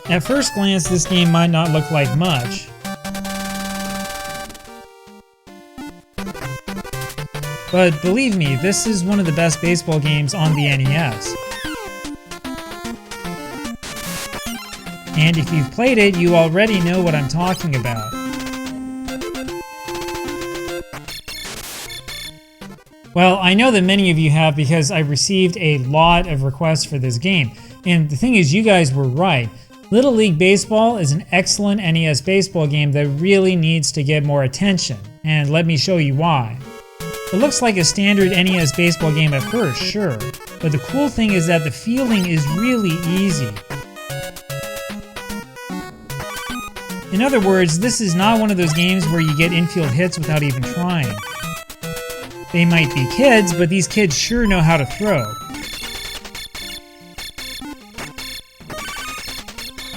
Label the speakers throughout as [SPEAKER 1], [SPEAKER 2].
[SPEAKER 1] At first glance, this game might not look like much. But believe me, this is one of the best baseball games on the NES. And if you've played it, you already know what I'm talking about. Well, I know that many of you have because I received a lot of requests for this game. And the thing is, you guys were right. Little League Baseball is an excellent NES baseball game that really needs to get more attention. And let me show you why. It looks like a standard NES baseball game at first, sure. But the cool thing is that the fielding is really easy. In other words, this is not one of those games where you get infield hits without even trying. They might be kids, but these kids sure know how to throw.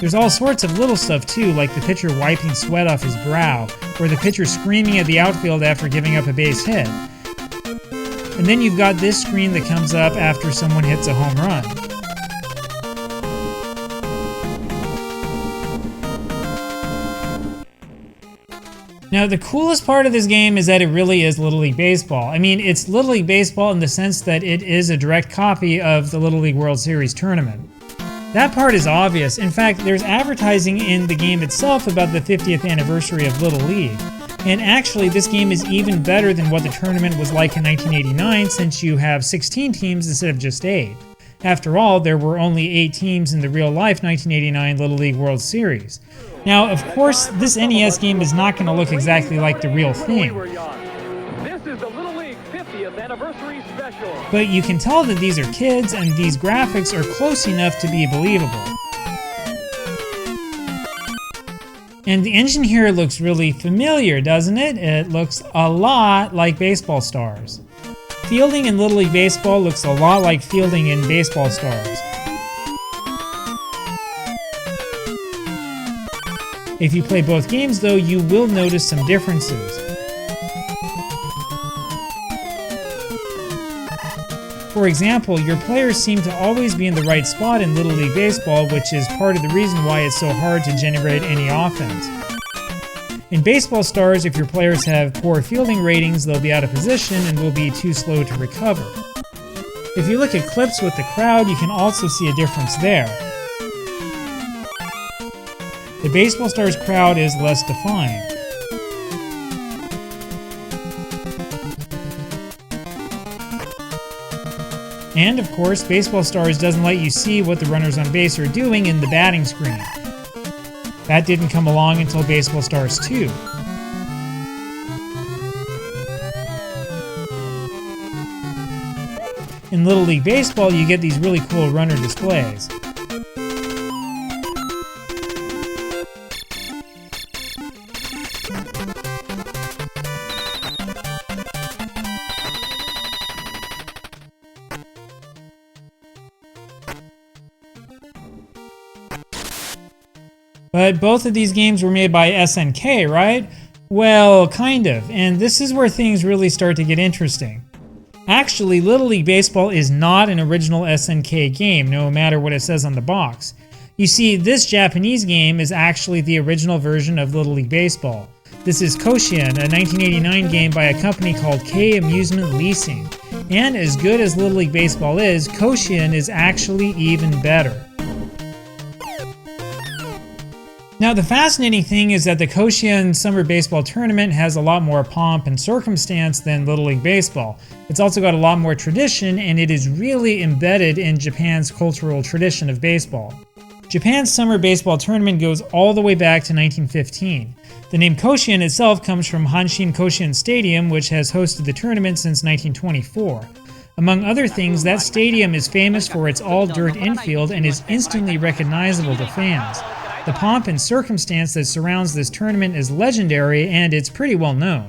[SPEAKER 1] There's all sorts of little stuff too, like the pitcher wiping sweat off his brow, or the pitcher screaming at the outfield after giving up a base hit. And then you've got this screen that comes up after someone hits a home run. Now, the coolest part of this game is that it really is Little League Baseball. I mean, it's Little League Baseball in the sense that it is a direct copy of the Little League World Series tournament. That part is obvious. In fact, there's advertising in the game itself about the 50th anniversary of Little League. And actually, this game is even better than what the tournament was like in 1989, since you have 16 teams instead of just 8. After all, there were only 8 teams in the real-life 1989 Little League World Series. Now, of course, this NES game is not going to look exactly like the real thing.
[SPEAKER 2] This is the Little League 50th anniversary special.
[SPEAKER 1] But you can tell that these are kids, and these graphics are close enough to be believable. And the engine here looks really familiar, doesn't it? It looks a lot like Baseball Stars. Fielding in Little League Baseball looks a lot like fielding in Baseball Stars. If you play both games, though, you will notice some differences. For example, your players seem to always be in the right spot in Little League Baseball, which is part of the reason why it's so hard to generate any offense. In Baseball Stars, if your players have poor fielding ratings, they'll be out of position and will be too slow to recover. If you look at clips with the crowd, you can also see a difference there. The Baseball Stars crowd is less defined. And of course, Baseball Stars doesn't let you see what the runners on base are doing in the batting screen. That didn't come along until Baseball Stars 2. In Little League Baseball, you get these really cool runner displays. But both of these games were made by SNK, right? Well, kind of, and this is where things really start to get interesting. Actually, Little League Baseball is not an original SNK game, no matter what it says on the box. You see, this Japanese game is actually the original version of Little League Baseball. This is Koshien, a 1989 game by a company called K Amusement Leasing. And as good as Little League Baseball is, Koshien is actually even better. Now, the fascinating thing is that the Koshien Summer Baseball Tournament has a lot more pomp and circumstance than Little League Baseball. It's also got a lot more tradition, and it is really embedded in Japan's cultural tradition of baseball. Japan's Summer Baseball Tournament goes all the way back to 1915. The name Koshien itself comes from Hanshin Koshien Stadium, which has hosted the tournament since 1924. Among other things, that stadium is famous for its all-dirt infield and is instantly recognizable to fans. The pomp and circumstance that surrounds this tournament is legendary, and it's pretty well known.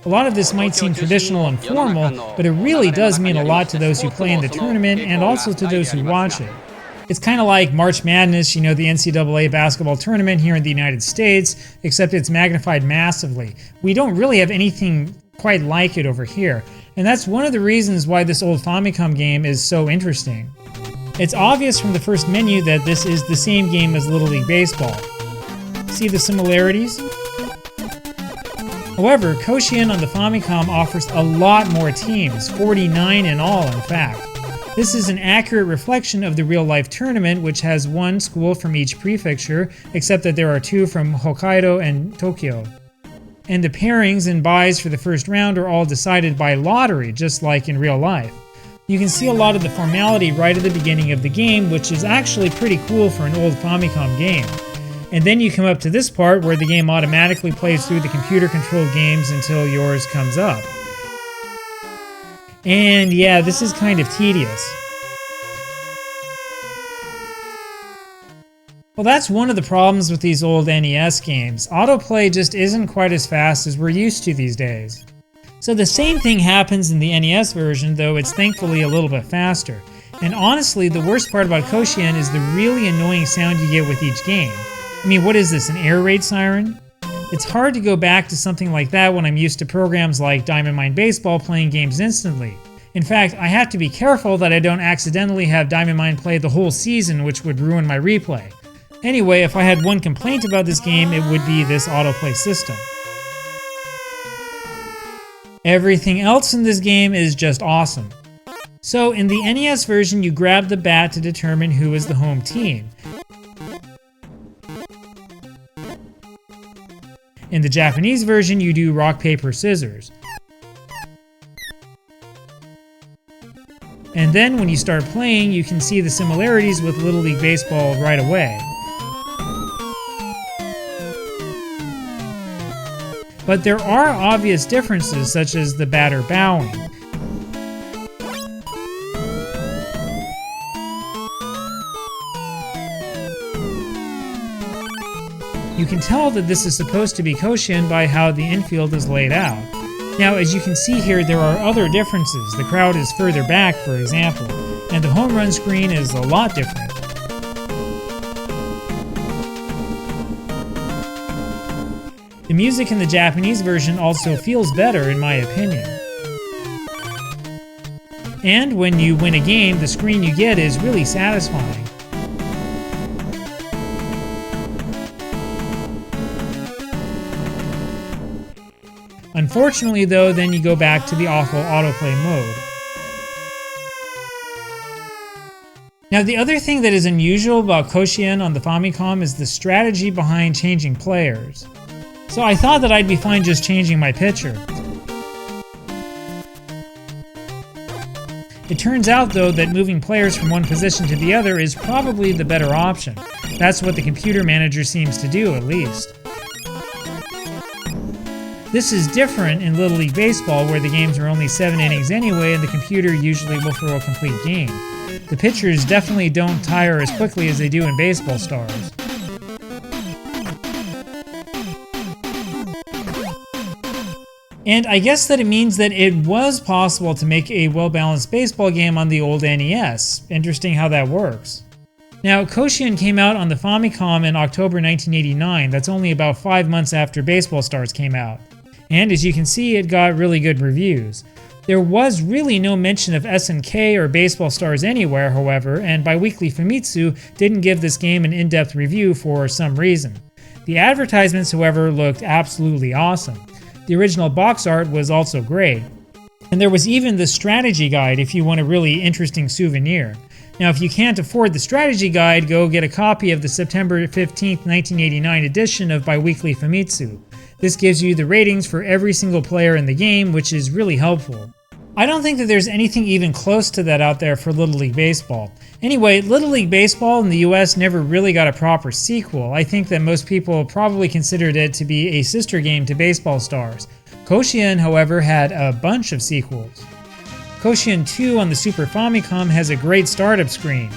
[SPEAKER 1] A lot of this might seem traditional and formal, but it really does mean a lot to those who play in the tournament and also to those who watch it. It's kind of like March Madness, you know, the NCAA basketball tournament here in the United States, except it's magnified massively. We don't really have anything quite like it over here, and that's one of the reasons why this old Famicom game is so interesting. It's obvious from the first menu that this is the same game as Little League Baseball. See the similarities? However, Koshien on the Famicom offers a lot more teams, 49 in all in fact. This is an accurate reflection of the real-life tournament, which has one school from each prefecture, except that there are two from Hokkaido and Tokyo. And the pairings and buys for the first round are all decided by lottery, just like in real life. You can see a lot of the formality right at the beginning of the game, which is actually pretty cool for an old Famicom game. And then you come up to this part where the game automatically plays through the computer-controlled games until yours comes up. And yeah, this is kind of tedious. Well, that's one of the problems with these old NES games. Autoplay just isn't quite as fast as we're used to these days. So the same thing happens in the NES version, though it's thankfully a little bit faster. And honestly, the worst part about Koshien is the really annoying sound you get with each game. I mean, what is this, an air raid siren? It's hard to go back to something like that when I'm used to programs like Diamond Mine Baseball playing games instantly. In fact, I have to be careful that I don't accidentally have Diamond Mine play the whole season, which would ruin my replay. Anyway, if I had one complaint about this game, it would be this autoplay system. Everything else in this game is just awesome. So in the NES version, you grab the bat to determine who is the home team. In the Japanese version, you do rock, paper, scissors. And then when you start playing, you can see the similarities with Little League Baseball right away. But there are obvious differences, such as the batter bowing. You can tell that this is supposed to be Koshien by how the infield is laid out. Now, as you can see here, there are other differences. The crowd is further back, for example, and the home run screen is a lot different. The music in the Japanese version also feels better, in my opinion. And when you win a game, the screen you get is really satisfying. Unfortunately, though, then you go back to the awful autoplay mode. Now, the other thing that is unusual about Koshien on the Famicom is the strategy behind changing players. So I thought that I'd be fine just changing my pitcher. It turns out, though, that moving players from one position to the other is probably the better option. That's what the computer manager seems to do, at least. This is different in Little League Baseball, where the games are only 7 innings anyway, and the computer usually will throw a complete game. The pitchers definitely don't tire as quickly as they do in Baseball Stars. And I guess that it means that it was possible to make a well-balanced baseball game on the old NES. Interesting how that works. Now, Koshien came out on the Famicom in October 1989. That's only about 5 months after Baseball Stars came out. And as you can see, it got really good reviews. There was really no mention of SNK or Baseball Stars anywhere, however, and Biweekly Famitsu didn't give this game an in-depth review for some reason. The advertisements, however, looked absolutely awesome. The original box art was also great. And there was even the strategy guide if you want a really interesting souvenir. Now, if you can't afford the strategy guide, go get a copy of the September 15, 1989 edition of Biweekly Famitsu. This gives you the ratings for every single player in the game, which is really helpful. I don't think that there's anything even close to that out there for Little League Baseball. Anyway, Little League Baseball in the US never really got a proper sequel. I think that most people probably considered it to be a sister game to Baseball Stars. Koshien, however, had a bunch of sequels. Koshien 2 on the Super Famicom has a great startup screen.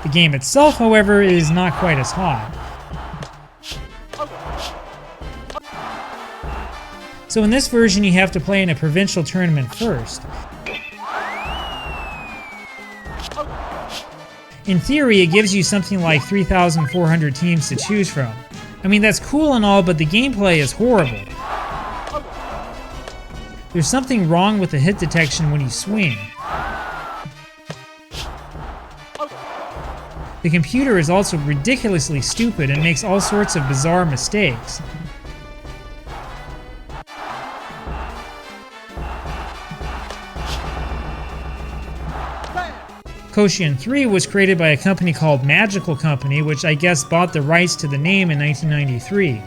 [SPEAKER 1] The game itself, however, is not quite as hot. So in this version, you have to play in a provincial tournament first. In theory, it gives you something like 3,400 teams to choose from. I mean, that's cool and all, but the gameplay is horrible. There's something wrong with the hit detection when you swing. The computer is also ridiculously stupid and makes all sorts of bizarre mistakes. Koshien 3 was created by a company called Magical Company, which I guess bought the rights to the name in 1993.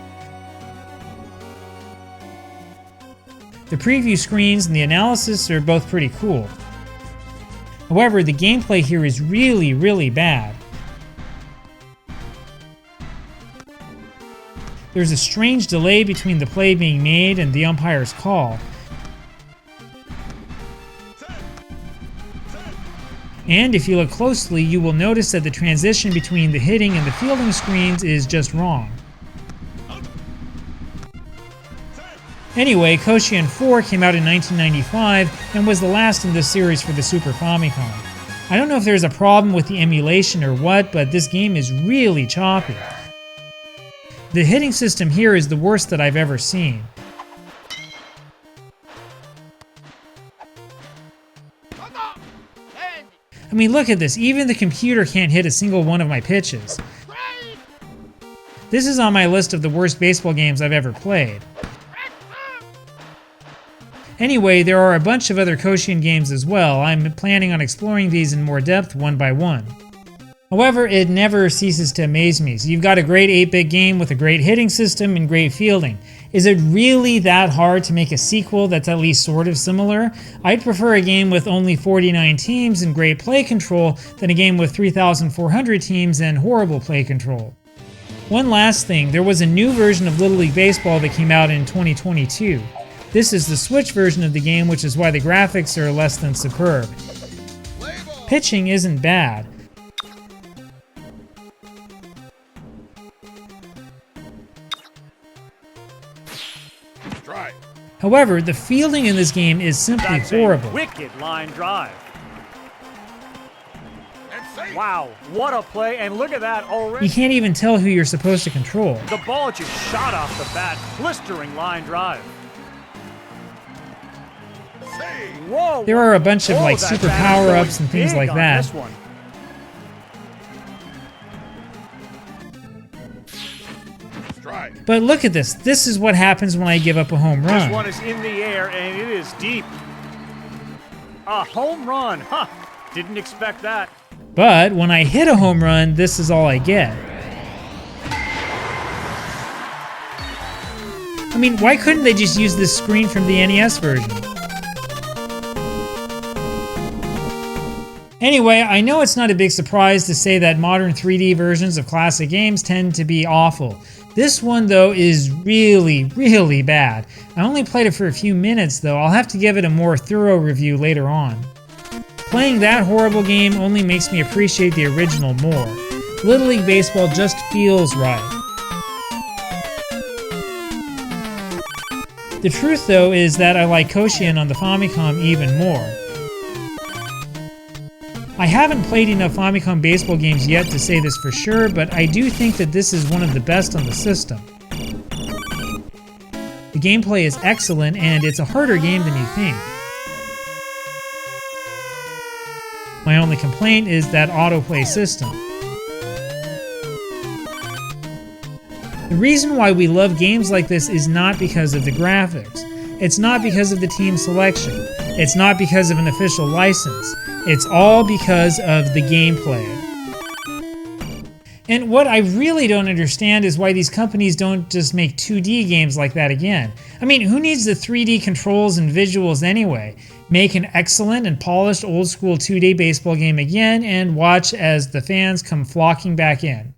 [SPEAKER 1] The preview screens and the analysis are both pretty cool. However, the gameplay here is really bad. There's a strange delay between the play being made and the umpire's call. And if you look closely, you will notice that the transition between the hitting and the fielding screens is just wrong. Anyway, Koshien 4 came out in 1995 and was the last in this series for the Super Famicom. I don't know if there's a problem with the emulation or what, but this game is really choppy. The hitting system here is the worst that I've ever seen. I mean, look at this. Even the computer can't hit a single one of my pitches. This is on my list of the worst baseball games I've ever played. Anyway, there are a bunch of other Koshien games as well. I'm planning on exploring these in more depth one by one. However, it never ceases to amaze me. So you've got a great 8-bit game with a great hitting system and great fielding. Is it really that hard to make a sequel that's at least sort of similar? I'd prefer a game with only 49 teams and great play control than a game with 3,400 teams and horrible play control. One last thing, there was a new version of Little League Baseball that came out in 2022. This is the Switch version of the game, which is why the graphics are less than superb. Pitching isn't bad. However, the fielding in this game is simply horrible.
[SPEAKER 2] Wicked line drive. Wow, what a play, and look at that already.
[SPEAKER 1] You can't even tell who you're supposed to control.
[SPEAKER 2] The ball just shot off the bat, blistering line drive. Whoa!
[SPEAKER 1] There are a bunch of like super power-ups and things like that. But look at this. This is what happens when I give up a home run.
[SPEAKER 2] This one is in the air and it is deep. A home run, huh? Didn't expect that.
[SPEAKER 1] But when I hit a home run, this is all I get. I mean, why couldn't they just use this screen from the NES version? Anyway, I know it's not a big surprise to say that modern 3D versions of classic games tend to be awful. This one, though, is really bad. I only played it for a few minutes, though. I'll have to give it a more thorough review later on. Playing that horrible game only makes me appreciate the original more. Little League Baseball just feels right. The truth, though, is that I like Koshien on the Famicom even more. I haven't played enough Famicom baseball games yet to say this for sure, but I do think that this is one of the best on the system. The gameplay is excellent, and it's a harder game than you think. My only complaint is that autoplay system. The reason why we love games like this is not because of the graphics. It's not because of the team selection. It's not because of an official license. It's all because of the gameplay. And what I really don't understand is why these companies don't just make 2D games like that again. I mean, who needs the 3D controls and visuals anyway? Make an excellent and polished old school 2D baseball game again and watch as the fans come flocking back in.